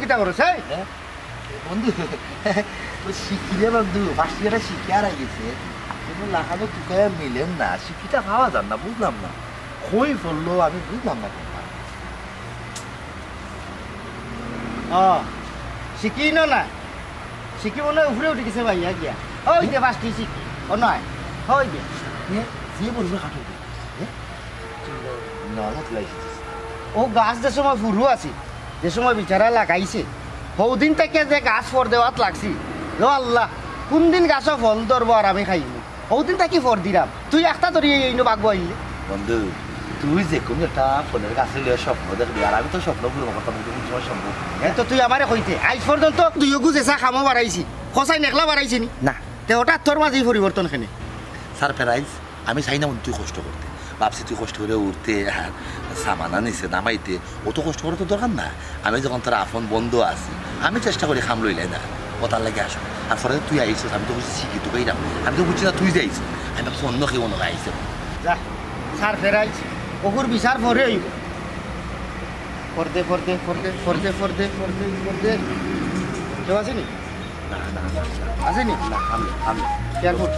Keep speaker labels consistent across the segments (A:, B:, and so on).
A: কিতা করো সেই
B: বন্ধু শিখিলে বন্ধু ফার্স্ট ইয়ারে শিখে আর গেছে কিন্তু লাগানো তুকে মিলেন না শিখিটা পাওয়া যান না বুঝলাম না কই পড়লো আমি বুঝলাম না
A: শিখি না শিখি মনে উপরে উঠে গেছে ভাইয়া গিয়া ওই যে ফার্স্টই শিখি ও নয় ওই যে
B: যে বলবো কাটো
A: ও গাছ যে সময় ফুরু আছে যে সময় বিচারা লাগাইছে সৌদিন থেকে যে গাছ ফর দেওয়াত লাগছি ও আল্লাহ কোন দিন গাছও ফল ধরবো আর আমি খাইব সৌদিন থাকি ফর দিলাম তুই একটা ধরিয়ে এইনো বাগবো আইলে
B: বন্ধু তুই যে কোনো একটা ফলের গাছে লিয়ে স্বপ্ন দেখবি আর আমি তো স্বপ্ন পূরণ করতাম কোন সময় সম্ভব
A: তো তুই আমারে কইতে আজ পর্যন্ত তুই গুজেছা খামো বাড়াইছি খসাই নেকলা বাড়াইছি নি
B: না
A: তে হঠাৎ তোর মাঝে পরিবর্তন খেনে
B: সারপ্রাইজ আমি চাই না তুই কষ্ট করতে ভাবছি তুই কষ্ট করে উঠতে আর সামানা নিচে নামাইতে অত কষ্ট করে তো দরকার না আমি যখন তোর আপন বন্ধু আছি আমি চেষ্টা করি খাম লইলাই না কথার লাগে আসো আর পরে তুই আইছিস আমি তো বুঝছি শিখি তোকেই না আমি তো বুঝছি না তুই যাইছ আমি অন্য কেউ অন্য আইসে
A: যা সারপ্রাইজ ওকুর বিচার পরে হইব ফরদে কেউ আসেনি
B: না না
A: আসেনি
B: না আমি
A: কেয়ারফুল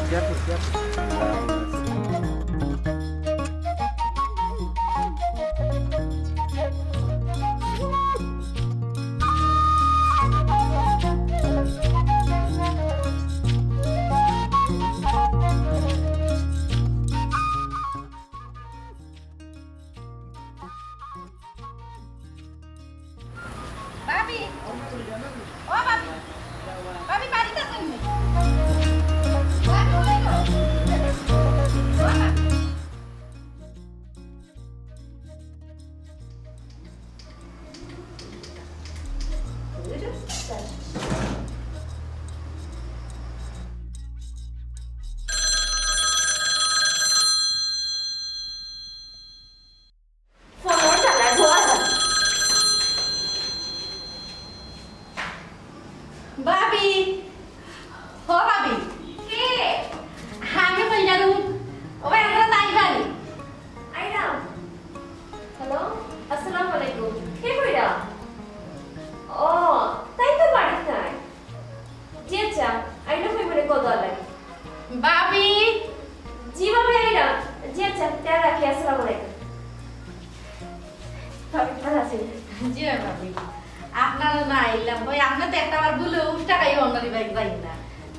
C: আপনারা না আইলাম ভাই আপনি তো একটা বার বলে উল্টা খাই অন্যরি বাইক যাই না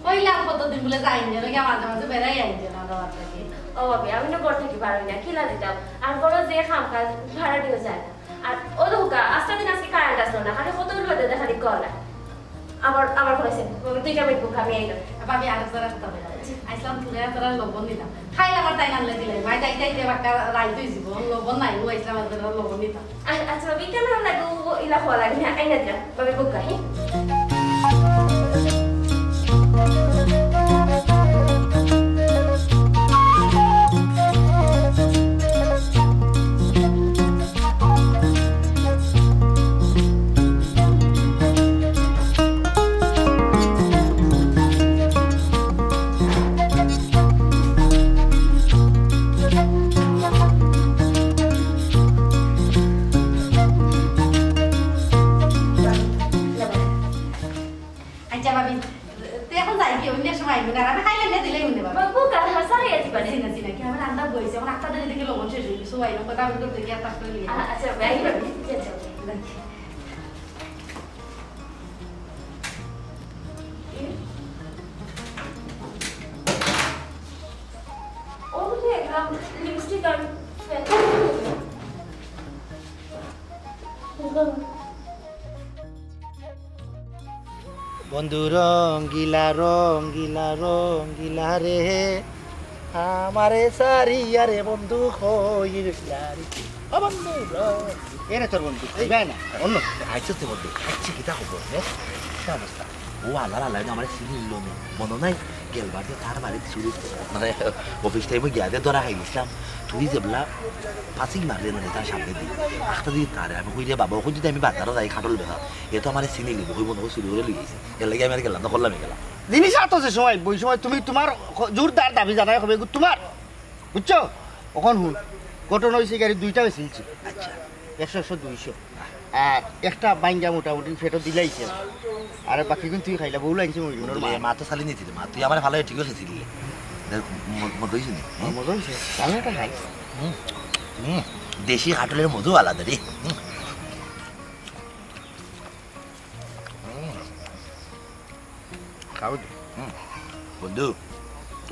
C: কইলাম কতদিন বলে যাই না নাকি মাঝে মাঝে বেড়াই আইছে না দাবার থেকে
D: ও বাবি আমি না ঘর থেকে পারি না কিলা দিতাম আর বড় যে খাম কাজ ভাড়া দিও যায় না আর ও দুকা আজকে দিন আজকে কারেন্ট আসলো না খালি কত লোকে দেখা দি কল আবার কইছে দুইটা মিনিট বুক আমি আইলাম
C: ভাবি আর জরা তবে আইসলাম তুলে তোরা লবণ দিলাম খাইলাম আর তাই আনলে দিলে ভাই যাইতে বাক্কা রাইত হই যাব লবণ নাই ও আইসলাম আর লবণ দিতাম
D: আচ্ছা বাবি কেন লাগো ইলা হওয়া লাগে না আইনা দিলাম বাবি বুক কাহি
A: বন্ধু রঙ্গিলা রঙ্গিলা রঙ্গিলা রে আমারে সারিয়া রে বন্ধু হইলা রে ও বন্ধু এরে তোর বন্ধু যাই না অন্য
B: আইছো তো বন্ধু আইছি কিটা খবর রে কি অবস্থা ও আল্লাহ আল্লাহ আমার সিনিল না মনে নাই গেলবার যে তার বাড়িতে শুরু মানে অফিস টাইমে গিয়ে ধরা খাইছিলাম তুই যেবলা পাঁচিং মারলে না তার সামনে দিয়ে আখটা দিয়ে তারে আমি কইলে বাবা ওখানে যদি আমি বাজারও যাই খাটল বেখা এ তো আমার চিনি নিব কইব না চুরি করে লিয়েছে এর লাগে আমি আর গেলাম না করলাম গেলাম
A: জিনিস আতো যে সময় বই সময় তুমি তোমার জোরদার দাবি জানাই হবে তোমার বুঝছো ওখান হুন ঘটনা হয়েছে গাড়ি দুইটা বেশিলছি
B: আচ্ছা
A: 100 100 200 আর একটা বাইঙ্গা মোটামুটি ফেটো দিলাইছে আর বাকি কিন্তু তুই খাইলা বউ লাগছে মইনুর মা
B: মা তো চালি নিয়েছিলি মা তুই আমার ভালো ঠিক খেয়েছিলি মধু হয়েছে নি
A: মজা হয়েছে ভালো একটা খাই
B: দেশি কাটলের মধু আলাদা রে
A: খাও
B: বন্ধু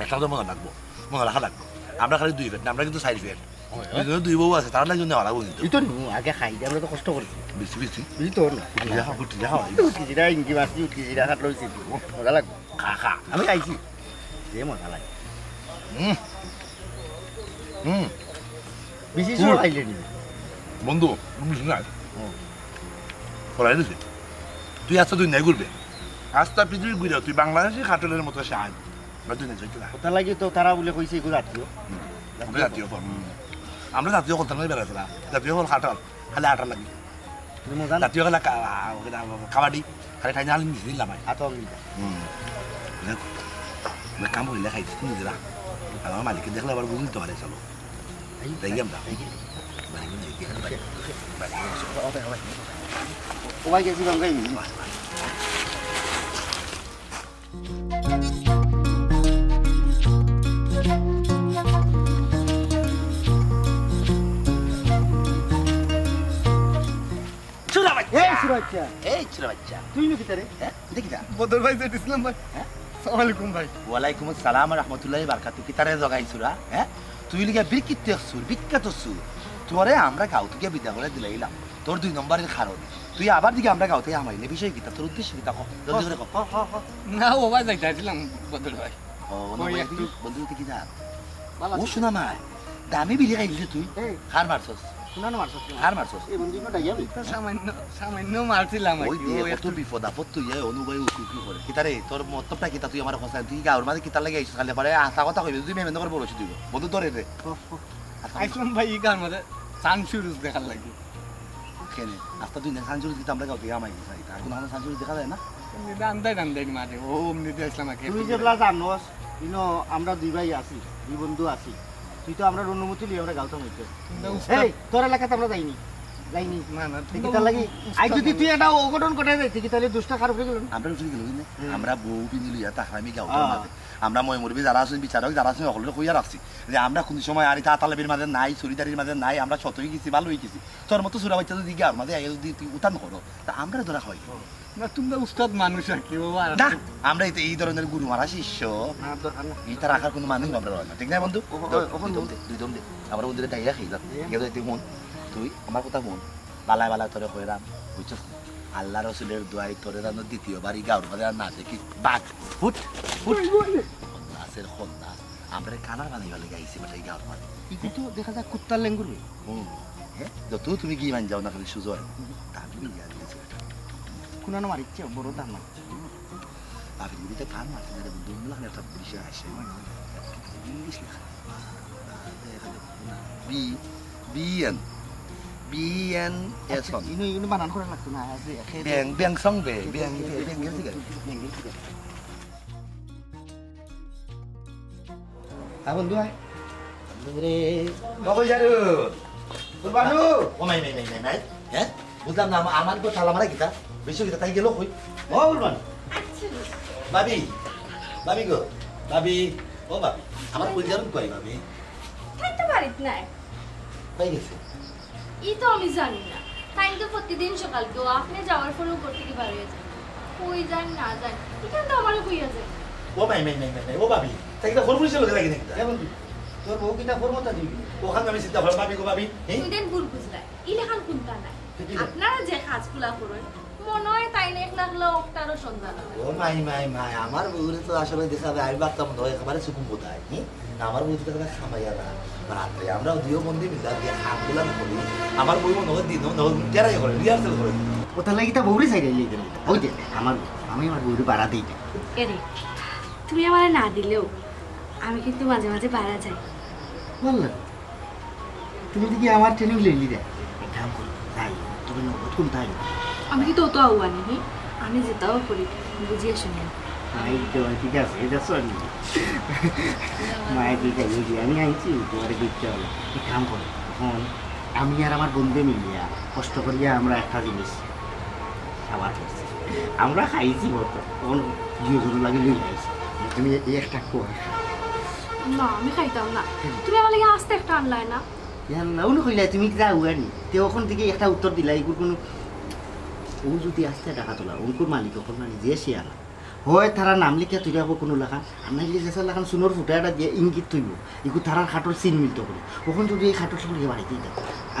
B: একটা তো মনে রাখবো মনে রাখা লাগবো আমরা খালি 2 ফেট আমরা কিন্তু 4 ফেট দুই বউ আছে তার লাগে নেওয়া লাগবো কিন্তু
A: তুই তো আগে খাই দে আমরা তো কষ্ট করছি
B: বেশি বেশি
A: তুই তো না
B: উঠি যাও
A: উঠকিজিরা ইঙ্গি মারছি উঠকিজিরা খাট লইছি মজা লাগবে
B: খা খা
A: আমি খাইছি যে মজা লাগে বেশি সময় খাইলে নি
B: বন্ধু বুঝলি না পড়াই দিছি তুই আচ্ছা তুই নাই ঘুরবে আস্তা পৃথিবী ঘুরে তুই বাংলাদেশে খাটলের মতো সাহায্য তুই না যাইতে না
A: কথা লাগে তো তারা বলে কইছে এগুলো আত্মীয়
B: আমরা জাতীয় ফল আমরা জাতীয় কথা নয় বেড়াইছিলাম জাতীয় ফল খাটল খালি আটা লাগি
A: তুমি মজা না
B: জাতীয় খেলা কাবাডি খালি খাই নালি মিশে দিলাম
A: আতো
B: কাম হইলে খাইছি তুমি দিলা আমার মালিককে দেখলে আবার বুঝতে পারে চলো তাই আমরা
A: ওই গেছি বাঙ্গাই
B: এই ছোট বাচ্চা
A: তুই নাকি তারে
B: দেখি না
A: বদর ভাই যেটা ইসলাম ভাই আসসালামু আলাইকুম ভাই
B: ওয়ালাইকুম আসসালাম ওয়া রাহমাতুল্লাহি ওয়া বারাকাতুহু কিতারে জগাইছুরা হ্যাঁ তুই লিগা বিখ্যাত সুর তোরে আমরা গাঁও থেকে বিদা করে দিলাইলাম তোর 2 নম্বরের কারণে তুই আবার দিকে আমরা গাঁও থেকে আমাইলে বিষয় কিতা তোর উদ্দেশ্য কিতা কো জলদি করে কো
E: না ও ভাই যাইতাছিলাম বদল ভাই
B: ও বন্ধু তুই কি যা ও শোনা মা দামি বিলি খাইলি তুই হার মারছস
A: শুনা না মারছস
B: হার মারছস
A: এই বন্ধু না ডাইয়া
E: তো সামান্য মারছিলাম
B: ওই দিয়ে কত বিপদ আপদ তুই অনুভব উকি করে কিতারে তোর মতলবটা কিতা তুই আমার কথা তুই গাঁওর মাঝে কিতা লাগে আইছিস খালি পরে আশা কথা কইবি তুই মেমেন্দ করে বলছিস তুই বন্ধু ধরে রে
E: আইসলাম ভাই ই গান মধ্যে সানসুরুজ দেখার লাগে
B: কেনে আস্তা তুই না সানজুরি দিতে আমরা গাঁও থেকে আমাই দিছি আর কোনো সানজুরি দেখা যায় না
E: দান্দাই মারে ও অমনি দিয়ে আসলাম আগে
A: তুই যেগুলা জানোস ইনো আমরা দুই ভাই আছি দুই বন্ধু আছি তুই তো আমরা অনুমতি লিয়ে আমরা গাঁওটা হইতে এই তোর এলাকাতে আমরা যাইনি
E: না না
A: দেখি তার লাগি আই যদি তুই এটা অঘটন করে যাইতি কি তাহলে দুষ্টা খারাপ হয়ে গেল
B: আমরা উঠে গেল কিন্তু আমরা বউ পিন্দিলি তা আমি গাঁওটার মাঝে আমরা মই মুরবি যারা আছেন বিচারক যারা আছেন সকলে কইয়া রাখছি যে আমরা কোন সময় আর তা তালেবের মাঝে নাই চুরিদারির মাঝে নাই আমরা শতই গেছি ভালো হয়ে গেছি তোর মতো চুরা বাচ্চা যদি গাঁওর মাঝে যদি তুই উঠান করো তা আমরা ধরা হয়
E: না তোমরা উস্তাদ মানুষ আর কি বাবা
B: না আমরা এই ধরনের গুরু মারা শিষ্য এটা রাখার কোনো মানুষ আমরা না ঠিক না বন্ধু দুই দম দে আমরা ওদের ডাইয়া খাই যাম গেলে তুই মন তুই আমার কথা মন বালায় বালায় তোরে কইরাম বুঝছস আল্লাহ রসুলের দোয়াই তোরে রানো দ্বিতীয়বার এই গাঁওর মাঝে আর না দেখি বাঘ ফুট ফুট নাচের খন্নাস আমরা কানার বানাইবা লেগে আইসি বাটা এই গাঁওর মাঝে
A: কিন্তু দেখা যায় কুত্তার লেঙ্গুর
B: হ্যাঁ যত তুমি কি মান যাও না খালি সুযোগ তা তুমি
A: কুনানো মারিচ্ছে বড় দাম না
B: আপনি যদি কান মারছেন এটা বন্ধু না একটা বিষয় আসে ইংলিশ লেখা বি বিএন বিএন এস
A: ইনো বানান করা লাগতো না
B: ব্যাং ব্যাং সং বে ব্যাং ব্যাং গেছে
A: বন্ধু আয় রে বাবু জারু বানু
B: ও নাই হ্যাঁ বুঝলাম না আমার তো থালা মারা গিতা বেশি গিতা তাই গেল কই
A: ও বলবান
B: ভাবি ভাবি গো ভাবি ও ভাবি আমার কই জারু কই ভাবি
D: তাই তো বাড়িত নাই
B: কই গেছে
D: ই তো আমি জানি না তাই তো প্রতিদিন সকাল কেউ আপনি যাওয়ার পরেও করতে কি পারবে কই যান না যান এখান তো আমারও কইয়া যায়
B: ও নাই ও ভাবি তাই তো ফরফুরিছে লগে লাগে নাকি
A: বন্ধু তোর বউ কিটা ফরমতা দিবি
B: ওখানে আমি চিন্তা ভাবনা ভাবি গো ভাবি
D: তুই দেন ভুল বুঝলাই ইলেখান কোনটা নাই আপনারা যে কাজগুলা করেন মনে হয় তাই না এক লাগলো ওটারও সন্ধান
B: ও মাই আমার বউরে তো আসলে দেখা যায় আমি ভাবতাম তো একেবারে সুকুম বোধায় আমার বউ তো খামাইয়া না রাত্রে আমরা দুইও বন্ধু মিলা দিয়ে খামগুলা করি আমার বউ মনে দিন যারাই করে রিহার্সেল করে
A: ওটা লাগি তা বউরে চাই গেলি ওই যে আমি আমার বউরে বাড়া দিই
D: এরে তুমি আমার না দিলেও আমি কিন্তু মাঝে মাঝে বাড়া যাই
A: বললাম তুমি দেখি আমার ট্রেনিং লইলি রে কাম করো তাই তুমি নগদ কোন তাই
D: আমি কিন্তু অত আহ্বানি আমি যেটাও করি বুঝিয়ে শুনি
A: ঠিক আছে এটা সরি মায়ের দিকে আমি আনছি তোমার দিতে হবে কাম করো ফোন আমি আর আমার বন্ধু মিলিয়া কষ্ট করিয়া আমরা একটা জিনিস খাবার করছি, আমরা খাইছি বলতো তখন জিও লাগে লই যাইছি, তুমি এই একটা কোয়া
C: না আমি খাইতাম না, তুমি আমার লাগে আস্তে একটা আনলাই না।
A: ইয়াল্লা উনি কইলা তুমি যা উয়ানি তে ওখান থেকে একটা উত্তর দিলা এগুলো কোনো ও যদি আস্তে টাকা তোলা অঙ্কুর মালিক ওখান না নিজে শেয়ার হয় তারা নাম লিখিয়া তুই যাবো কোনো লেখা আমরা গিয়ে যেসব লেখান সোনোর ফুটাটা দিয়ে ইঙ্গিত তুইব এগুলো তারার খাটোর চিন মিলত করে ওখান যদি এই খাটোর সঙ্গে বাড়িতে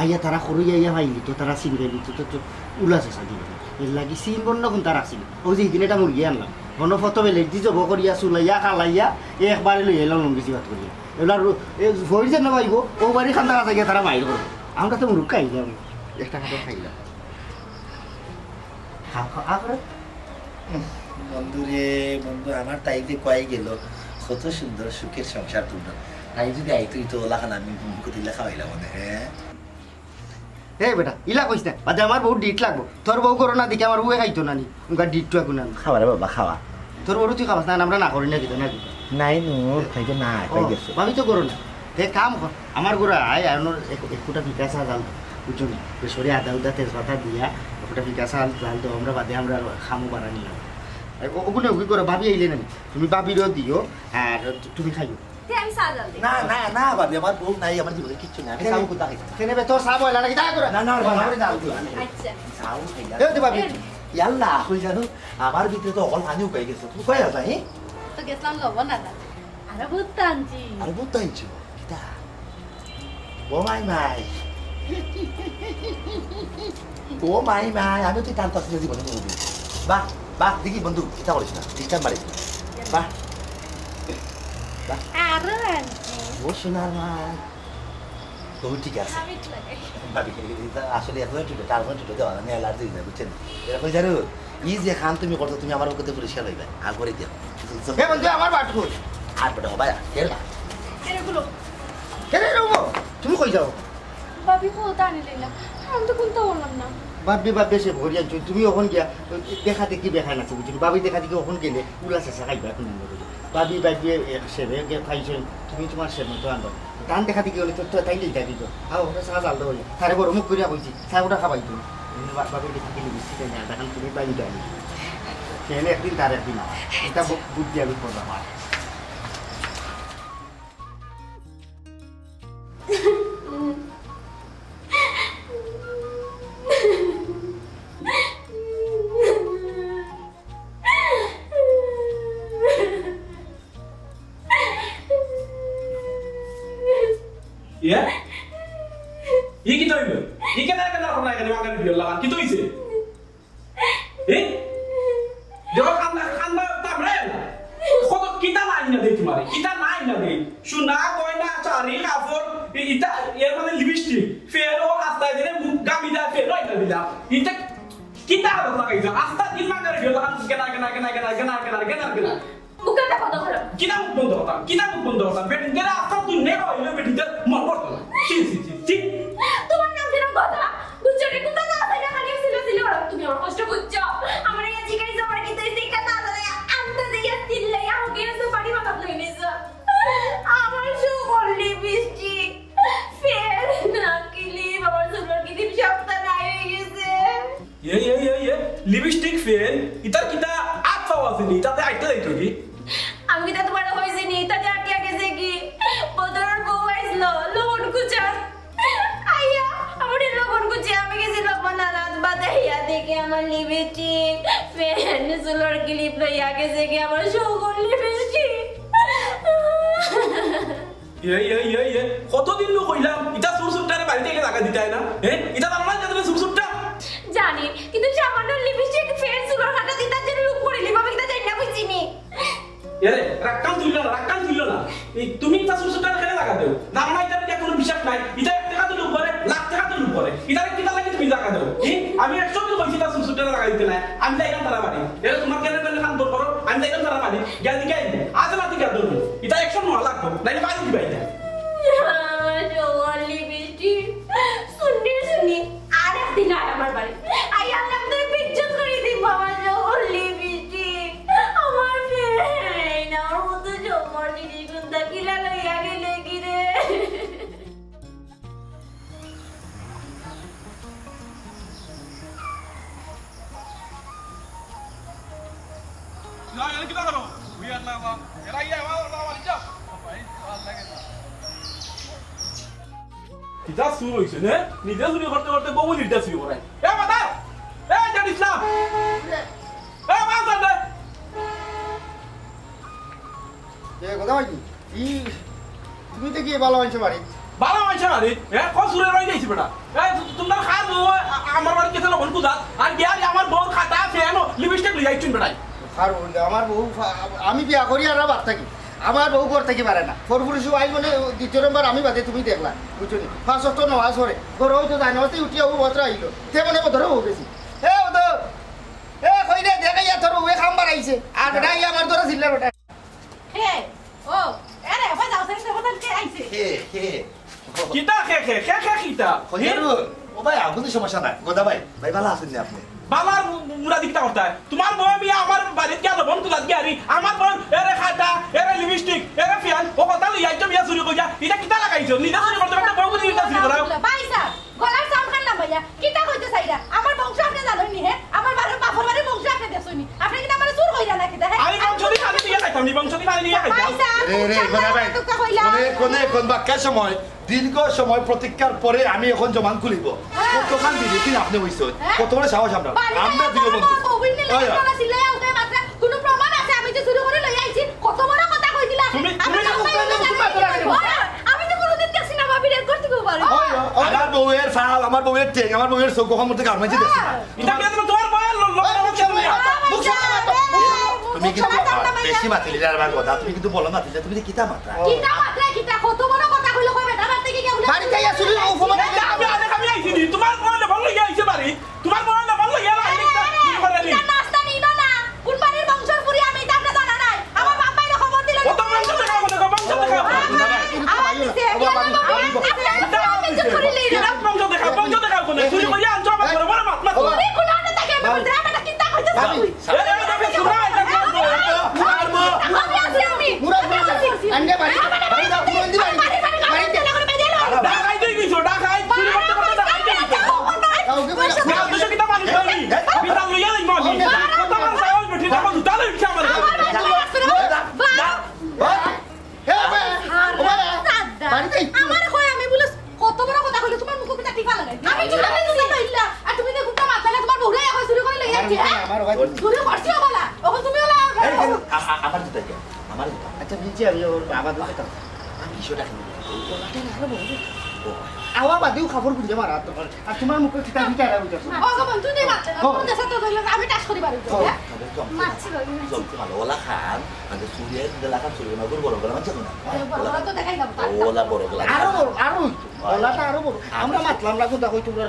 A: আইয়া তারা সরু আইয়া ভাইলি তো তারা চিন গাইলি তো উলাস আছে দিন এর লাগি চিন বন্য কোন তারা চিন ও যে দিন এটা মুরগি আনলাম কোনো ফটো বেলে দি জব করিয়া চুলাইয়া খালাইয়া একবারে লই এলাম লঙ্গি বাত করিয়া এবার ভরি যে নবাইব ও বাড়ি খান তারা জায়গায় তারা বাইর করবো আমরা তো মুরগ খাইলাম একটা খাটো খাইলাম
B: বন্ধু রে বন্ধু আমার তাইতে কয়ে গেল কত সুন্দর সুখের সংসার তোমরা, তাই যদি আইতুই তো ওলাখান আমি দিলে খাওয়াইলাম মনে। হ্যাঁ
A: এই বেটা ইলা কইস না বাদে আমার বউ ডিট লাগবো, তোর বউ করোনা দেখে আমার বউয়ে খাইতো না নি উনকার ডিটটো এখন না
B: খাওয়া রে বাবা খাওয়া,
A: তোর বউ তুই খাবাস না আমরা না করি না দিত না দিত
B: নাই নূর খাইতে না খাই গেছে
A: আমি তো করো না তে কাম কর আমার গোড়া আয় আর এক ফুটা পিকাসা জাল বুঝছো না সরে আদা উদা তেজপাতা দিয়া এক ফুটা পিকাসা জাল তো আমরা বাদে আমরা খামু বাড়া নিলাম ওগুলো ওগুলি করে ভাবি আইলে না তুমি ভাবিরও দিও আর তুমি খাইও
D: আমি চা জাল দিই।
B: না না না ভাবি আমার বউ নাই, আমার জীবনে কিচ্ছু নাই, আমি চাও কোথা খাইছি
A: কেনে তোর সাব হইলা নাকি তা করে
B: না না
A: জাল
D: আচ্ছা
B: চাও খাইলা
A: দে দে ভাবি
B: ইয়াল্লা কই জানো আমার ভিতরে তো অকল পানি উকাই গেছে, তুই কই আছা? হ্যাঁ
C: তো গেছিলাম লবণ আনতে, আরে ভূত আনছি।
B: আরে বুঝতে আইছো কিতা ও মাই মাই ও মাই মাই আমি তুই টানতাছি না জীবনে বলবি বাহ বাহ দেখি বন্ধু কিতা করিস না ডিস্টার্ব মারিস না বাহ
C: আরে আনছি
B: ও সোনার মাই তুমি ঠিক আছে
D: আমি লাগাই
B: ভাবি আসলে এখন টুটে তারপর টুটে দেওয়া আমি অ্যালার্জি হয়ে যায় বুঝছেন এরকম জানো ই যে খান তুমি করতো তুমি আমার ওকে পরিষ্কার হইবে আর করে দিও
A: হে বন্ধু আমার বাট কই
B: আর বড় হবা কেলা
C: এগুলো
A: কেনে রবো তুমি কই যাও
C: ভাবি কোথা আনিলি না, আমি তো কোনটা বললাম না।
A: ভাববি ভাববে সে ভরি আনছো তুমি ওখান গিয়া দেখা দেখি দেখা নাছে বুঝলি ভাবি দেখা দেখি ওখান গেলে উল্লাস আছে খাইবা এখন ভাবি ভাবি সেবে খাইছো তুমি তোমার সেবে তো আনবো টান দেখা দেখি হলে তো তাই দিই থাকি তো আও ওটা চা জাল দেবো তারে বড় মুখ করিয়া কইছি চা ওটা খাবাই তুমি ভাবি দেখি গেলে মিষ্টি খাই না তখন তুমি বাড়ি যাবি সেখানে একদিন তার একদিন এটা বুদ্ধি আমি করলাম আর
F: Ya? Iki to ibu. Iki na kana ko na kana makan video lawan. Kito ise. Jawab khanda tamrel. Khodo kita na ina dei tumare. Kita na ina dei. Shuna koina chari kafor ita yer mane lipstick. Fero asta dine gamida fero ina dila. Ita kita ba na kaisa. Asta din makan video lawan gana.
D: bukan apa dong kalau
F: Kita muk bondo hotan. Betin kira asta tu neko ilo betin ter marbot. Si.
D: তোমার নাম দিলাম কথা বুঝছো রে কোথা না তাই খালি সিলে ওরা তুমি আমার কষ্ট বুঝছো আমার এই জিগাই জমার কি তুই শিক্ষা না দাদা আমতে দিয়া দিল্লাই আমাকে এসে বাড়ি মাথা লই নিছ আমার শো বললি বৃষ্টি ফের নাকিলি বাবার সুন্দর কি দিন সপ্তাহ নাই হয়ে গেছে
F: Ye. Lipstick fail. Itar kita apa wasini? Itate aita itu ki.
D: আমি কি তোমার হইছে নি তাতে আটিয়া গেছে কি বদরার বউ আইলো লোন কুচা আইয়া আমার লোন কুচা আমি গেছি লবণ রাত বাদে ইয়া দেখে আমার লিপস্টিক ফ্যান সুলর ক্লিপ লইয়া গেছে কি আমার সুগর লিপস্টিক
F: Ye. কতদিন লোক কইলাম ইটা সুরসুরটারে বাড়িতে এসে টাকা দিতে হয় না ইটা আমার যাতে সুরসুরটা
D: জানি কিন্তু সামান্য লিপস্টিক ফ্যান সুলর হাতে দিতার জন্য লুক করে লিবা আমি জানি না বুঝিনি
F: এরে রাক্কান তুইল না এই তুমি ইটা সুরসুরটারে খেলে লাগা দেও দাম না ইটাতে কোনো বিশ্বাস নাই ইটা 1 টাকা তো লুক করে লাখ টাকা তো লুক করে ইটারে কিটা লাগি তুমি টাকা দেও আমি 100 দিন কইছি ইটা সুরসুরটারে লাগা দিতে না আমি যাইলাম তারা বাড়ি এরে তোমার কেন খান দর করো আমি যাইলাম তারা বাড়ি গেল দিকে আজ রাতে গেল দর ইটা 100 নোয়া লাগবে নাইলে বাড়ি দিবা ইটা
D: আমার সুগর লিপস্টিক শুনি আরেক দিন আর আমার বাড়ি আই আল্লাহ তোর বিচ্ছেদ করে দিব আমার সুগর লিপস্টিক আমার ফের না ও তো সুগর জিনিস গুন্দা কিলা লইয়া গেলে কি রে
F: কিতা চুর হইছে নে নিজে চুরি করতে করতে বউ নিজে চুরি করে এ মাদা এ জানিস না এ মাদা দে
A: এ কথা ভাই ই তুমি তো কি ভালো হইছে বাড়ি
F: ভালো হইছে আরে এ কোন চুরের বাড়ি যাইছি বেটা এ তোমরা খার আমার বাড়ি গেছে লবণ কুদা আর গিয়ারি আমার বউ খাতা ফেন লিপস্টিক লই আইছুন বেটাই
A: আর আমার বউ আমি বিয়া করি আর বাদ থাকি আমার বউ ঘর থেকে পারে না ফরফুরিসু আই মানে দ্বিতীয় নম্বর আমি বাদে তুমি দেখলা বুঝছো নি ফার্স্ট তো নওয়াজ করে ঘর হয়তো জানো হতে উঠিয়া ও বত্র আইলো তে মনে বদর হয়ে গেছি এ বদর এ কই রে দেখাইয়া তোর ওয়ে খাম্বার আইছে আর নাই আমার তোরা জিল্লা বেটা
C: হে ও আরে ভাই যাও সেটা বদল কে আইছে
F: কিতা খে কিতা
B: হইয়ারু ও ভাই আপনি সমস্যা নাই গোদা ভাই ভাই ভালো আছেন না আপনি
F: বাবার মুরাদি কিতা করতে তোমার বউ আমি আমার বাড়িতে গেল বন্ধু লাগ গিয়ারি আমার বউ এরে খাতা এরে লিপস্টিক এরে ফিয়ান ও কথা লই আইছো বিয়া চুরি কইয়া এটা কিতা লাগাইছো নিজে চুরি করতে করতে বউ বুঝি এটা চুরি করাও
C: ভাই স্যার গলার সাম খান না ভাইয়া কিতা কইতে চাইরা আমার বংশ আপনি জানেন নি হে আমার বাপর বাড়ির বংশ আপনি দেখছনি আপনি কিতা আমার চুর কইরা না কিতা হে
F: আমি বংশদি খালি দিয়ে খাইতাম নি বংশদি খালি দিয়ে খাইতাম
G: রে গোদা ভাই কোন বাক্যা সময় দীর্ঘ সময় প্রতীক্ষার পরে আমি এখন জমান খুলিব কতখান দিদি আপনি হইছো কত বড় সাহস আপনার আমরা দিও বন্ধু
C: কোনো প্রমাণ আছে আমি যে চুরি করে লই আইছি কত বড় কথা কই দিলা আমি তো কোনোদিন দেখছি না ভাবি রেড করতে পারি
G: আমার বউয়ের ফাল আমার বউয়ের টেং আমার বউয়ের চোখ কখন মধ্যে গার্মেন্টে দেখছি না
F: এটা কেন তোমার বয়ের
G: তুমি কিন্তু বেশি মাতিলি আর আমার কথা তুমি কিন্তু বলো মাতিলে তুমি কিতা মাত্রা
C: কিতা কত বড় কথা কইলো কই বেটা বাড়ি থেকে গেল
A: বাড়ি যাইয়া চুরি ও ফোন
F: আমি আইছি নি তোমার বয়ের ভালো লই আইছে বাড়ি তোমার বয়ের ভালো লই আইছে বাড়ি
C: নাস্তা নিল না কোন বাড়ির বংশের পুরি আমি তা আপনি জানা নাই আমার বাবাই খবর দিল
F: কত বংশ দেখাও বংশ দেখাও বংশ দেখাও কোন চুরি কইয়া আনছো আমার বড় বড় মাত
C: তুমি কোন আনে তাকে বলতে আপনি কিতা কইতে
A: ভাবি
C: আমি আছি আমি
A: আন্ডে বাড়ি বাড়ি দাও ফোন দি বাড়ি বাড়িতে
F: ঢাকাই তুই গেছো ঢাকাই চুরি করতে করতে ঢাকাই গেছো
A: কাউকে বলে
F: না দুশো কিতা মানুষ হইনি বিতাল লইয়া লই মামি কত মানুষ আইল বেঠি না মানুষ তালে বিছা আমার
C: আমার কই আমি বলে কত বড় কথা কইলো তোমার মুখ কিটা টিপা লাগাই আমি চুরি করতে লইলা আর তুমি দেখো তো মাথালে তোমার বউরে এখন চুরি করে লইয়া কি
A: আমার ভাই
C: চুরি করছিও বলা ওখন তুমি বলা
B: আমার দুটা কে আমার দুটা
A: আচ্ছা নিচে আমি ওর বাবা দুটো কথা
B: আমি কিশোরটা কিনে
A: আওয়া বাদিও খবর বুঝে মারা তোমার আর তোমার মুখে কিতা কিতা আর বুঝছ
C: ও গো তুই দে মারতে না কোন দেশে তো ধইলা আমি টাচ করি পারি তো মারছি
B: জলদি ভালো ওলা খান মানে চুরিয়ে দিলা খান চুরি না বড় বড় মাছ না
C: বড় তো দেখাই না
B: ওলা বড় গলা
A: আরো ওলাটা আরো বড় আমরা মাতলাম না কোনটা কই তোমরা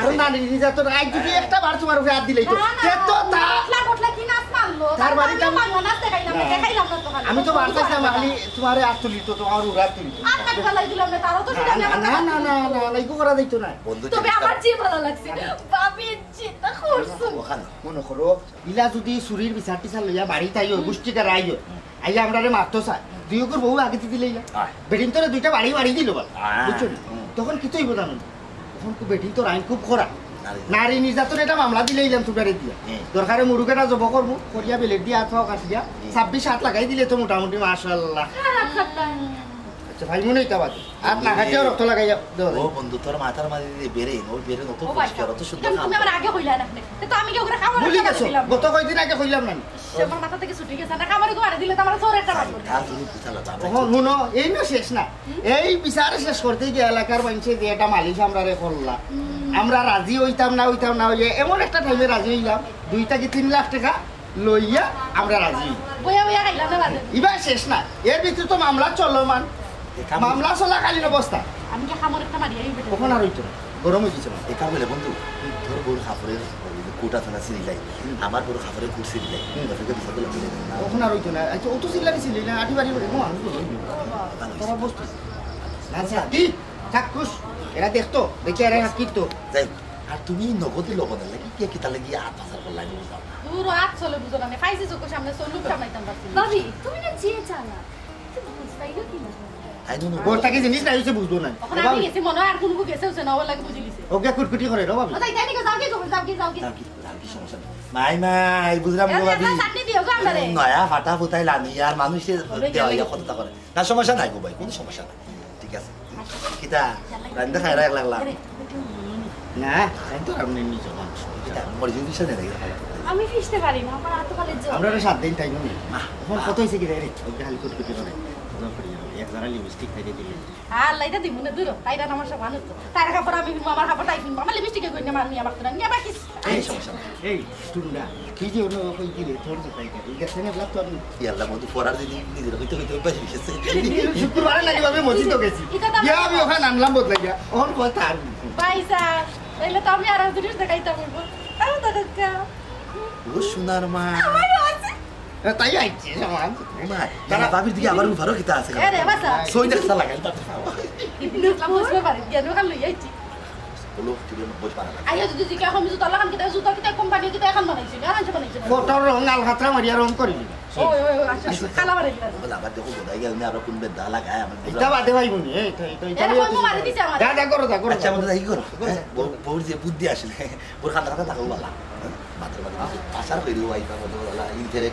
A: আর না নিজে তো আজ যদি একটা বার তোমার উপরে হাত দিলেই তো সে তো তা
C: বটলা কি নাচ মারলো
A: তার বাড়িতে
C: মারলো না দেখাইলাম না তো
A: আমি তো বারতাছিলাম আমি তোমারে হাত তুলি তো তোমার উড়া তুলি
C: আর কাট ফেলাই দিলাম না তারও তো সেটা আমি
A: না না না না লাইকো করা যাইতো না
C: তবে আমার যে ভালো লাগছে বাবি চিন্তা করছো
B: ওখানে
A: মনে করো ইলা যদি চুরির বিচার টিচার লইয়া বাড়ি তাই গোষ্ঠীটা রাইও আইয়া আমরা মারতো চাই দুই ওর বউ আগে দিতে লইলা বেটিন তোরে দুইটা বাড়ি বাড়ি দিল বুঝছো তখন কি তৈব জানো তখন বেটিন তোর আইন খুব খরা নারী নির্যাতন এটা মামলা দিলেইলাম তোমরা দিয়া দরকারে মুরুগেটা জব করবো করিয়া বেলেট দিয়ে আথা কাটিয়া 26-7 লাগাই দিলে তো মোটামুটি মাশাআল্লাহ আচ্ছা ভাই মনে হইতা বাদ আর না খাটিয়া রক্ত লাগাইয়া
B: ও বন্ধু তোর মাথার মাঝে দিয়ে বেরে ওর বেরে নতুন পরিষ্কার অত সুন্দর
C: তুমি আমার আগে কইলা না তো আমি কি ওরে খাবার
A: ভুলি গেছো গত কয়দিন আগে কইলাম না
C: আমার মাথা থেকে ছুটি গেছে না খাবারে তো আরে দিলে তো আমার জোর একটা মারবো
B: আর তুমি পিছালা যাবে
A: শুনো এই না শেষ না এই বিচার শেষ করতে গিয়ে এলাকার মানুষে যে এটা মালিশ আমরা রে করলাম আমরা রাজি হইতাম না হইয়ে এমন একটা টাইমে রাজি হইলাম 2 থেকে 3 লাখ টাকা লইয়া আমরা রাজি
C: বইয়া বইয়া খাইলাম না বাদে
A: এবার শেষ না এর ভিতরে তো মামলা চলমান মামলা চলাকালীন অবস্থা
C: আমি কি খামর একটা মারি আই বেটা
A: কখন আর হইতো না গরম হয়ে গেছে
B: একা বলে বন্ধু তোর বড় খাবারের কোটা থানা সিরি লাই আমার বড় খাবারের কুট সিরি লাই তোকে বিসাতে লাগে না
A: কখন আর হইতো না আচ্ছা অত চিল্লানি ছিল না আটি বাড়ি বাড়ি মানুষ তোরা বস্তু আচ্ছা কি থাকুস এরা দেখতো দেখি আরে হাকিতো
B: যাই আর তুমি নগদে লবণ লাগি কে কিতা লাগি আর পাসার কর লাগি বুঝাও
C: দূর হাত চলে বুঝো না ফাইজি চোখের সামনে চলুক সামলাইতাম পারছি
D: ভাবি তুমি না যে চালা তুমি বুঝতাইলো কি না
B: আই নো নো
A: বড়টাকে জিনিস না হইছে বুঝতো না
C: ওখানে আমি গেছি মনে হয় আর কোনো গেছে হচ্ছে না ওর লাগে বুঝি লিছে
A: ওকে কুটকুটি করে রে বাবা
C: তাই জানি যাও কি যাও কি
B: তার কি সমস্যা মাই বুঝলাম গো ভাবি
C: চাটনি দিও গো আমারে
B: নয়া ফাটা ফুটাই লানি আর মানুষের দেওয়া কথা করে না সমস্যা নাই গো ভাই কোনো সমস্যা নাই ঠিক ঠিক আছে কিতা রান্দা খাই রাখ লাগলা
A: না তাই তো আপনি নিজে মানুষ
B: কিতা মরজি দিছ না রে
D: আমি ফিসতে পারি না আমার হাত কালে জল
A: আমরা 7 দিন টাইম নেই এখন কত হইছে কি রে ওকে খালি কুট কুটি করে এক জারা লিপস্টিক খাইতে দিলে
C: আল্লাহ এটা দিব না দূর তাইরা আমার সব মানুষ তাইরা কাপড় আমি আমার কাপড় তাই কিনবো আমার লিপস্টিকে কই না মারনি আমার তো নিয়া বাকি
B: এই সমস্যা
A: এই টুন্ডা কি যে ওনো কই দিলে তোর তো তাই এই গেছে না ব্লক তো আমি
B: ইয়াল্লা মধু পড়ার দিন নিজের হইতে হইতে বাজি গেছে
A: শুক্রবারে লাগি আমি মসজিদ গেছি ইয়া আমি ওখানে নামলাম বদলাই গিয়া ওর কথা আর
C: পয়সা তাইলে তো আমি আর জিনিস দেখাইতে পারবো আরে দাদা
B: ও সোনার মা
A: তাই আইছে সমান
B: মা তারা বাবির দিকে আবার উভারও কিতা আছে
C: এ রে বাসা
B: সই দেখছ লাগাই তাতে
C: ইবনে বুঝতে পারি কেন খাল লই আইছি
B: বলো তুই বস পারা
C: আইয়া যদি জিকা আমি জুতা লাগান কিতা জুতা কিতা কোম্পানি কিতা এখন বানাইছে গারাঞ্চ বানাইছে
A: ফটোর রং আল খাতরা মারিয়া রং করি
C: ওই আচ্ছা খালা বানাই দিলা
B: বলা আবার দেখো বোধাই গেল না আর কোন বেদা লাগায় আমার
A: এটা বাদে ভাইবনি এই তো
C: এটা কই মারি দিছে আমার
A: দাদা করো
B: আচ্ছা আমাদের কি করো বউর যে বুদ্ধি আসলে ওর খাতা খাতা থাকো বলা মাত্র মাত্র আসার কইরি ওই কা বলা বলা ইনফেরে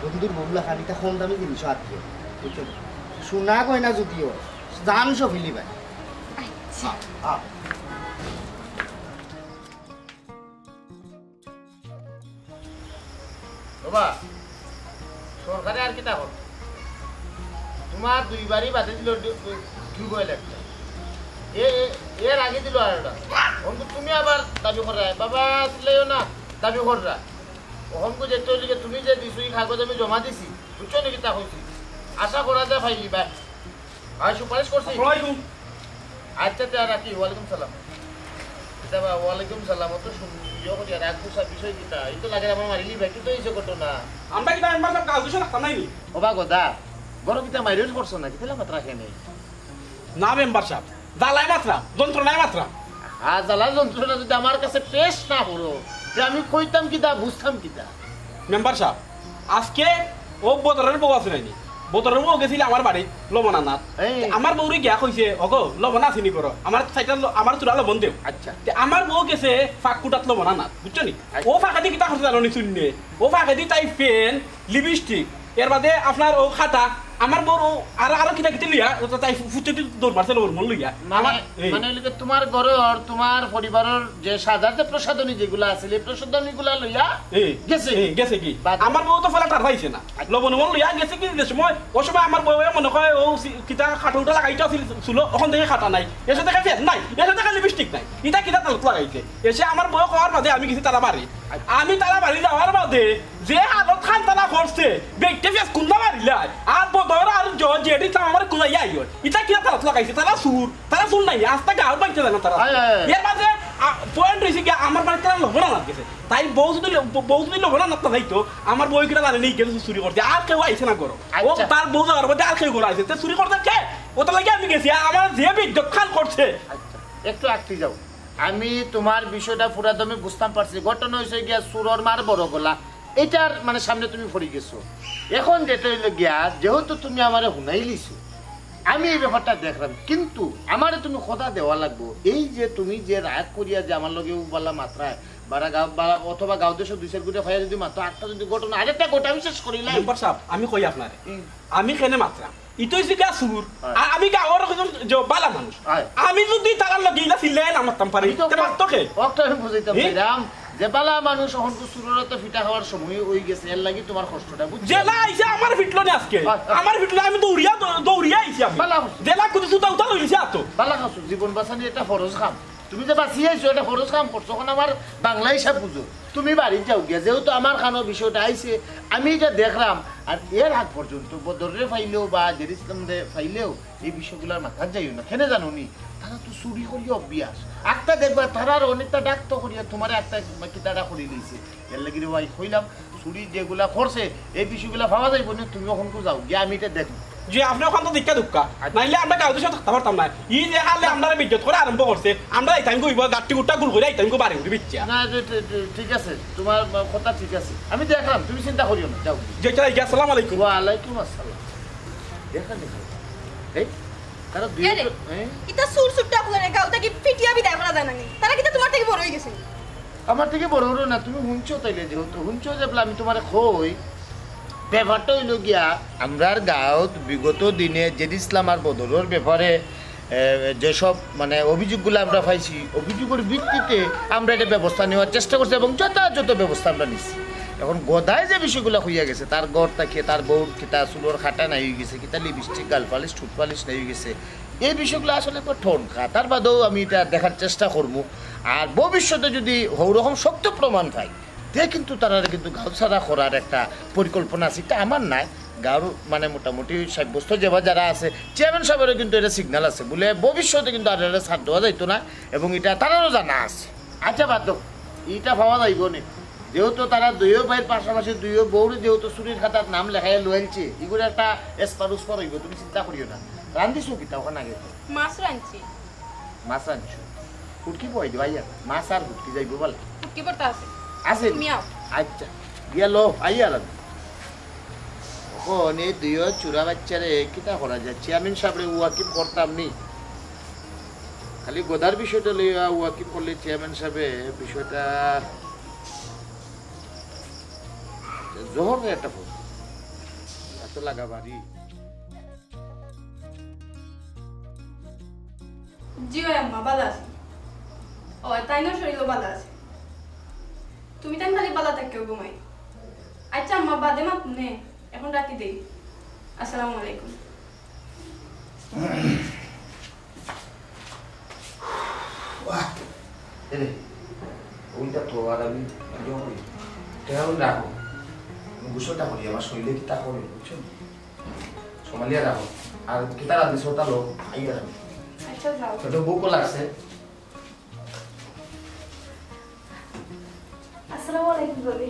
A: বন্ধুর বউলা খালিটা কম দামি জিনিস আর কি বুঝছো সোনা কয়না যদিও দাম সব ফিলি ভাই বাবা সরকারে আর কিতা হল তোমার দুইবারই বাদে দিল টিউবওয়েল একটা এর আগে দিল আর একটা অন্ত তুমি আবার দাবি করা বাবা দিলেও না দাবি করা অহংক যেতে হইলে তুমি যে দিছো এই কাগজ আমি জমা দিছি বুঝছো নাকি তা হয়েছি আশা করা যায় ফাইলি ভাই আর সুপারিশ করছি আচ্ছা তে রাখি ওয়ালাইকুম সালাম এটা বা ওয়ালাইকুম সালাম তো ইয়ে করি আর এক দুসা বিষয় কিতা এই তো লাগে আমার মারিলি ভাই কি তো ইসে করতো না
F: আমরা কিতা আমরা সব কাজ দিছ না নাই নি
A: ওবা গোদা বড় কিতা মাইরিস করছো না কিতা মাত্রা খেনে
F: না মেম্বার সাহেব দালাই মাত্রা যন্ত্রণায় মাত্রা
A: জ্বালা যন্ত্রণা যদি আমার কাছে পেশ না হলো যে আমি কইতাম কিতা বুঝতাম কিতা
F: মেম্বার সাহেব আজকে ও বোতরের বউ আছে নাকি বোতরের বউ গেছিল আমার বাড়ি লবণানাথ আমার বউরে গিয়া কইছে অগো লবণ আসিনি করো আমার সাইটা আমার চূড়া লবণ দেও
A: আচ্ছা
F: আমার বউ গেছে ফাঁকুটাত লবণানাথ বুঝছো নি ও ফাঁকা দিয়ে কিতা করছে জানো নি শুনলে ও ফাঁকা দিয়ে তাই পেন লিপস্টিক এর বাদে আপনার ও খাতা আমার বড় আর আরো কিটা কিটা লিয়া তাই ফুটে দৌড় মারছে ওর মন লইয়া
A: মানে হইলে তোমার ঘরের তোমার পরিবারের যে সাজাতে প্রসাধনী যেগুলো আছে এই প্রসাধনীগুলো লইয়া গেছে
F: গেছে কি আমার বউ তো ফেলা টার পাইছে না লবণ মন লইয়া গেছে কি যে সময় ও সময় আমার বউ মনে হয় ও কিটা খাটুটা লাগাইতে ছিল ওখান থেকে খাটা নাই এসে দেখা ফেস নাই এসে দেখা লিপস্টিক নাই ইটা কিটা তালত লাগাইছে এসে আমার বউ খাওয়ার বাদে আমি গেছি তারা বাড়ি আমি তারা বাড়ি যাওয়ার বাদে যে হালত খান তারা করছে বেগতে ফেস কুন্দা মারিলা আর বদর আর জেডি তাম আমার কুনাই আইও ইটা কিটা তালত লাগাইছে তারা সুর নাই আস্তা গাল বাইতে জানা তারা এর মাঝে পয়েন্ট হইছে কি আমার বাড়িতে তারা লবণ না গেছে তাই বউ যদি লবণ না যাইতো আমার বই কিটা জানে নেই গেছে চুরি করতে আর কেউ আইছে না করো ও তার বউ যাওয়ার বাদে আর কেউ করে আইছে তে চুরি করতে কে ওটা লাগে আমি গেছি আমার যে বিদ্যুৎ খান করছে
A: একটু আটকে যাও আমি তোমার বিষয়টা পুরা দমে বুঝতাম পারছি ঘটনা হয়েছে গিয়া সুরর মার বড় গলা এটার মানে সামনে তুমি পড়ে গেছো এখন যেটা হইলো গিয়া যেহেতু তুমি আমারে হুনাই লিছো আমি এই ব্যাপারটা দেখলাম কিন্তু আমারে তুমি কথা দেওয়া লাগবো এই যে তুমি যে রাগ করিয়া যে আমার লগে বলা মাত্রায় বারা গাঁও বা অথবা গাঁও দেশ দুই চার গুটে খাইয়া যদি মাত্র আটটা যদি ঘটনা আরেকটা গোটা বিশেষ করিলাম
F: আমি কই আপনার আমি কেনে মাত্রা ইতই যে গা সুর আর আমি গাওয়ার যে বালা মানুষ আমি যদি তার লগে ইলা সিলাই না মারতাম পারি তোকে
A: ওটা আমি বুঝাইতাম রাম যে বালা মানুষ এখন তো সুররতে ফিটা হওয়ার সময় হই গেছে এর লাগি তোমার কষ্টটা বুঝছো
F: জেলা আইছে আমার ফিটলো না আজকে আমার ফিটলো আমি দৌড়িয়া আইছি আমি জেলা কুদি সুতা উতা লইছে আতো
A: বালা খাসু জীবন বাঁচানি এটা ফরজ কাম তুমি যে বাঁচি আইছো এটা ফরজ কাম করছো এখন আমার বাংলা হিসাব বুঝো তুমি বাড়ি যাও গিয়া যেহেতু আমার খানো বিষয়টা আইছে আমি এটা দেখলাম আর এর আগ পর্যন্ত বদরে ফাইলেও বা জেরিসলামে ফাইলেও এই বিষয়গুলোর মাথা যাইও না কেন জানো নি তারা তো চুরি করি অভ্যাস একটা দেখবা তারার অনেকটা ডাক্ত করিয়া তোমার একটা কিতাটা করি লইছে এর লাগি ভাই কইলাম চুরি যেগুলা করছে এই বিষয়গুলা ভাবা যাইব না তুমি ওখান যাও গিয়া আমি এটা দেখবো
F: যে আপনি ওখান তো দীক্ষা দুঃখা নাইলে আমরা কাউদের সাথে থাকতে পারতাম না ই যে হালে আমরা বিদ্যুৎ করে আরম্ভ করছে আমরা এই টাইম কইব গাট্টি গুট্টা গুল করে এই টাইম কো বাড়ি উঠে বিচ্ছা
A: না ঠিক আছে তোমার কথা ঠিক আছে আমি দেখলাম তুমি চিন্তা করিও না যাও
F: যে চলাই গিয়া আসসালামু আলাইকুম
A: ওয়া আলাইকুম আসসালাম দেখা এই তারা দুই
H: এটা সুর সুরটা আপনার গাও থেকে ফিটিয়া বিদায় করা জানা নেই তারা কি তোমার থেকে বড় হয়ে গেছে
A: আমার থেকে বড় হলো না তুমি হুঁচো তাইলে যেহেতু হুঁচো যে আমি তোমারে কই ব্যাপারটা হইল গিয়া আমরার গাঁৱত বিগত দিনে জেড ইসলাম আর বদরের ব্যাপারে যেসব মানে অভিযোগগুলো আমরা পাইছি অভিযোগের ভিত্তিতে আমরা এটা ব্যবস্থা নেওয়ার চেষ্টা করছি এবং যথাযথ ব্যবস্থা আমরা নিচ্ছি এখন গদায় যে বিষয়গুলো হইয়া গেছে তার গড় তাকিয়ে তার বউর কিতা চুলোর খাটা নাই হয়ে গেছে কিতা লিপস্টিক গাল পালিশ ঠোঁট পালিশ নাই হয়ে গেছে এই বিষয়গুলো আসলে তো ঠোন খা তার বাদেও আমি এটা দেখার চেষ্টা করবো আর ভবিষ্যতে যদি ওরকম শক্ত প্রমাণ পাই তে কিন্তু তারা কিন্তু গাঁও ছাড়া করার একটা পরিকল্পনা আছে এটা আমার নাই গাঁর মানে মোটামুটি সাব্যস্ত যেবা যারা আছে চেয়ারম্যান সাহেবেরও কিন্তু এটা সিগন্যাল আছে বলে ভবিষ্যতে কিন্তু আর এটা ছাড় দেওয়া যাইতো না এবং এটা তারারও জানা আছে আচ্ছা বাদ এটা পাওয়া যাইব নি যেহেতু তারা দুইও ভাইয়ের পাশাপাশি দুইও বউর যেহেতু চুরির খাতার নাম লেখাই লইলছে এগুলো একটা এসপার উসপার হইব তুমি চিন্তা করিও না রান্ধিছো কিতা ওখানে আগে
H: মাছ রাঁধছি
A: মাছ রাঁধছো ফুটকি বই দিও আইয়া মাছ আর ফুটকি যাইব বলে
H: ফুটকি পড়তা আছে
A: আছে
H: মিয়াও
A: আচ্ছা গিয়া লো আইয়া রাখ ওনে দুইও চুরা বাচ্চারে কিতা করা যায় চেয়ারম্যান সাহেবরে ওয়াকিব করতাম নি খালি গোদার বিষয়টা লইয়া ওয়াকিব করলে চেয়ারম্যান সাহেবে বিষয়টা জোহর একটা ফোন এত লাগা বাড়ি
H: জিও আম্মা ভালো আছে ও তাই না শরীরও ভালো আছে তুমি তাই খালি ভালো থাকো ঘুমাই আচ্ছা আম্মা বাদে মাপ নে এখন রাখি দেই আসসালামু আলাইকুম
A: এরে ওইটা তো আর আমি কেমন রাখো গোসলটা করি আমার শরীরে কিতা করে বুঝছো সোমালিয়া রাখো আর কিতা রাখি সোটা লোক আইয়া রাখো
H: আচ্ছা যাও
A: তো বুকও লাগছে
C: আসসালামু আলাইকুম ভাবি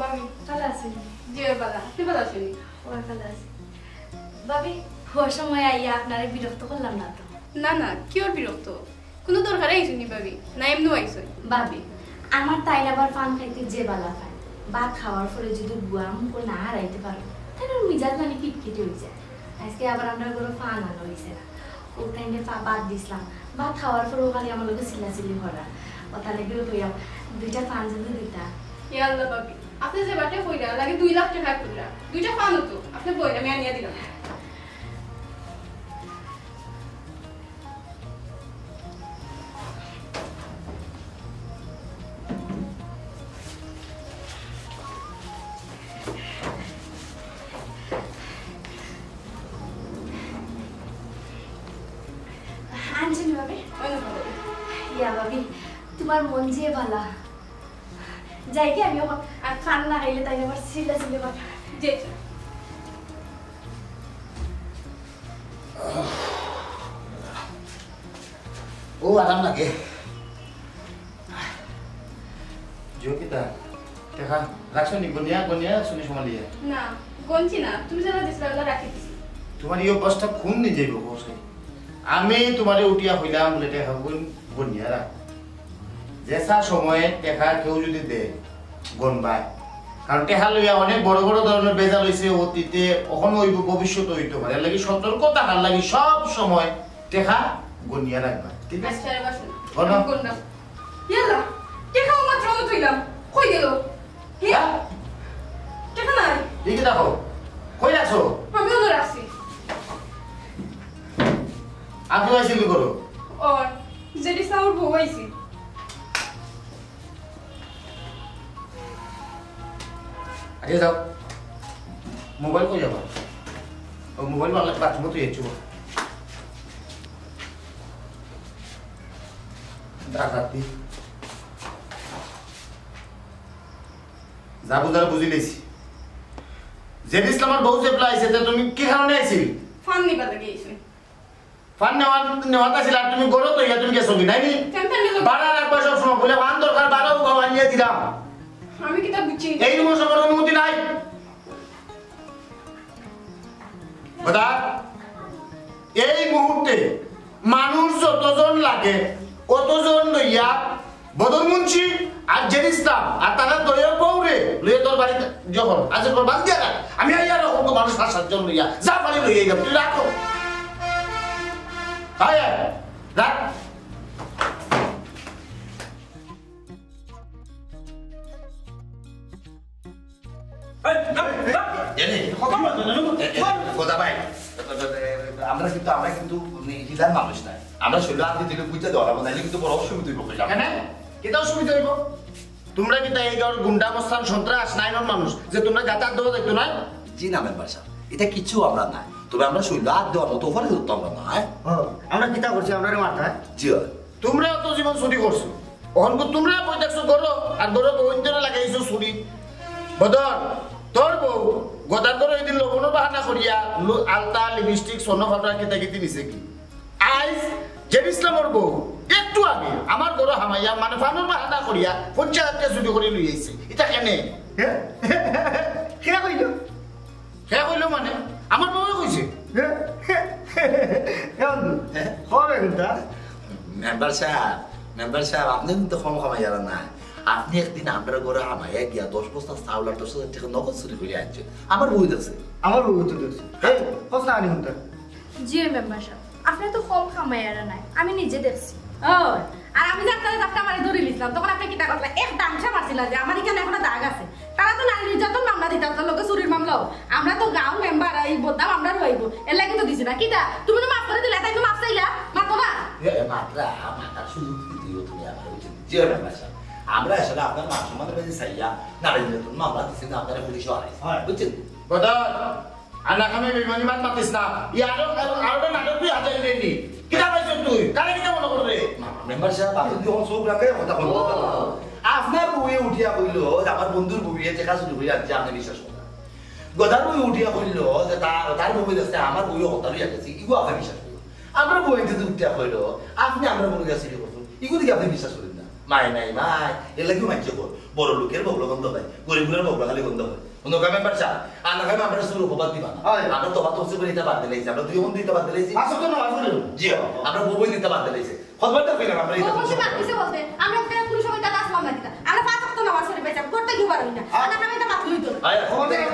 H: বাবি
C: ভালো আছেন
H: জিও ভালো তুই ভালো আছিস
C: ওরা ভালো আছে ভাবি হওয়ার সময় আইয়া আপনারা বিরক্ত করলাম না তো
H: না না কি ওর বিরক্ত কোনো দরকার আইসনি ভাবি না এমনি আইসই
C: ভাবি আমার তাই আবার পান খাইতে যে বালা পায় ভাত খাওয়ার পরে যদি বুয়া মুখ না হারাইতে পারো তাহলে মিজাজ মানে কিটকিটে হয়ে যায় আজকে আবার আমরা কোনো পান আনো হয়েছে না ও টাইমে বাদ দিছিলাম ভাত খাওয়ার পরেও খালি আমার লোক চিল্লাচিল্লি করা কথা লেগে হইয়া দুইটা পান যদি দিতা
H: ইয়াল্লা বাবি আপনি যে বাটে কইরা লাগে 2 লাখ টাকা কইরা দুইটা পানো তো আপনি বইরা আমি আনিয়া দিলাম
C: আনছেন ভাবি ইয়া ভাবি তোমার মন যে ভালা যাই কি আমি আর খান না খাইলে তাই আবার চিল্লাচিল্লি কথা
H: যে
A: ও আরাম লাগে যোগিতা দেখা রাখছো নি গনিয়া গনিয়া শুনি সোমালিয়া
H: না গনছি না তুমি যারা দিছলা রাখি দিছি
A: তোমার এই অবস্থা কোন দিন যাইব কোসে আমি তোমারে উঠিয়া হইলাম বলে দেখা গনিয়া রাখ যেসা সময়ে দেখা কেউ যদি দে গনবাই কারণ টেহা লইয়া অনেক বড় বড় ধরনের বেজাল হইছে অতীতে কখনো হইব ভবিষ্যতে হইতে পারে লাগি সতর্ক থাকার লাগি সব সময় টেহা গনিয়া রাখবা ঠিক আছে
H: আচ্ছা এবার শুন
A: গনা
H: গন্না ইয়াল্লা টেকা মাত্র মত হইলাম কই গেল হ্যাঁ টেকা নাই
A: ঠিক দেখো কই রাখছো
H: আমি ওনো রাখছি
A: আপনি আইসি কি করো
H: और जेडी साउर भोगाइছি
A: আগে যাও মোবাইল কই যাবা ও মোবাইল वाला বাথরুমে তো এচো দাঁড়াতি যাবো যারা বুঝি লেছি জেড ইসলামের বউ যে প্লাইছে তে তুমি কি কারণে আইছিল
H: ফান নিবা লাগে আইছি
A: ফান নেওয়াটা ছিল আর তুমি গরো তো ইয়া তুমি গেছো কি নাই নি বাড়া রাখবা সব সময় বলে ফান দরকার বাড়াও গাও আনিয়ে দিলাম
H: আমি কিটা বুঝছি
A: এই রকম সবার অনুমতি নাই কথা এই মুহূর্তে মানুষ যতজন লাগে কতজন লইয়া বদর মুন্সি আর জেরিস্তাম আর তারা দয়া পৌরে লইয়া তোর বাড়িতে যখন আজ তোর বাদ দিয়া রাখ আমি আইয়া রাখো তো মানুষ 5-7 লইয়া যা পারি লইয়া যাব তুই রাখো আয় রাখ
F: এই
G: আমরা কিন্তু হিলার মানুষ নাই আমরা শৈল আনতে দিলে বুঝতে দেওয়া নাইলে কিন্তু বড় অসুবিধা হইব কইলাম
A: কেন কেটা অসুবিধা হইব তোমরা কি তাই এই গাঁর গুন্ডা মস্তান সন্ত্রাস নাইনর মানুষ যে তোমরা গাতার দেওয়া দেখতো না
B: জি না মেম্বার সাহেব এটা কিছু আমরা নাই তবে আমরা শৈল আর দেওয়ার মতো ওখানে ধরতো আমরা না
A: আমরা কিতা করছি আমরা মাথায়
B: জি
A: তোমরা তো জীবন চুরি করছো অহনকো তোমরা বই দেখছো গরো আর গরো বইন্দরে লাগাইছো চুরি বদর তোর বউ গদার করে এদিন লবণের বাহানা করিয়া আলতা লিপস্টিক স্বর্ণ ফাটা কেতা কেতি নিছে কি আইজ জেড ইসলামর বউ একটু আগে আমার গরো হামাইয়া মানে ফানুর বাহানা করিয়া 50,000 চুরি করে লই আইছে এটা কেনে কেয়া কইল কেয়া কইল মানে আমার বউ কইছে হবে কিন্তু
B: মেম্বার সাহেব আপনি কিন্তু কম খামাইয়ার না আপনি একদিন আমরা ঘরে হামাইয়া গিয়া 10 বস্তা চাউল আর 10,000 টাকা নগদ চুরি করে আনছেন আমার বই আছে
A: আমার বউ তো দেখছি কথা আনি হুন্তা
C: জি মেম্বার সাহেব আপনি তো কম খামাইয়ারা নাই আমি নিজে দেখছি
I: আর আমি যাত্রায় যাত্রা মারি ধরে নিছিলাম তখন আপনি কিটা করলা এক দামসা মারছিল যে আমার এখানে এখনো দাগ আছে তারা তো নারী নির্যাতন মামলা দিতাম তার লোকে চুরির মামলাও আমরা তো গাঁও মেম্বার এই বদাম আমরা রইব এর লাগি তো দিছি না কিটা তুমি তো মাফ করে দিলে তাই তো মাফ চাইলা মাতো না
B: মাথার সুযোগ দিও তুমি আমার বুঝছেন জি মেম্বার সাহেব আমরা আসলে আপনার মান সম্মানের কাছে চাইয়া নারী নির্যাতন মামলা দিচ্ছি না আপনারা পুলিশও আনাইছে বুঝছেন
A: বদর আনা কামে বিমানি মাত মাতিস না ইয়ারো আরো নাটক তুই হাতে রেডি কিটা পাইছ তুই কারে কিটা মনে করে রে
B: মেম্বার সাহেব আপনি যখন চোখ রাখে কথা বলবো আপনার বউয়ে উঠিয়া কইল আমার বন্ধুর বউয়ে যে কাজ শুরু হয়ে যাচ্ছে আপনি বিশ্বাস করেন গদার বউয়ে উঠিয়া কইল যে তার বউয়ে যাচ্ছে আমার বউয়ে হত্যা হইয়া গেছে ইগো আপনি বিশ্বাস করেন আমরা বউয়ে যদি উঠিয়া কইল আপনি আমরা বউয়ে গেছি করুন ইগো দিকে আপনি বিশ্বাস করেন না মায় নাই মায় এর লাগিও মাইছে কর বড় লোকের বউলো গন্ধ পায় গরিবের বউলো খালি গন্ধ হয় কোনো কামে পারছা আর না কামে আমরা শুরু উপবাদ দিবা না আমরা তো বাত হচ্ছে এটা বাদ দিলাইছি আমরা দুই বন্ধু দিতে বাদ দিলাইছি
A: আসো তো না আসো
B: জি আমরা বউই দিতে বাদ দিলাইছি খবরটা কইলাম আমরা এটা
I: বসে মারতেছে বলতে আমরা একটা পুলিশ সবাই কাজ মামলা দিতা আমরা পাঁচ ওয়াক্ত নামাজ পড়ে বেঁচে করতে কি পারবি না আনা কামে তো মাফ হইতো
B: আয় খবর থেকে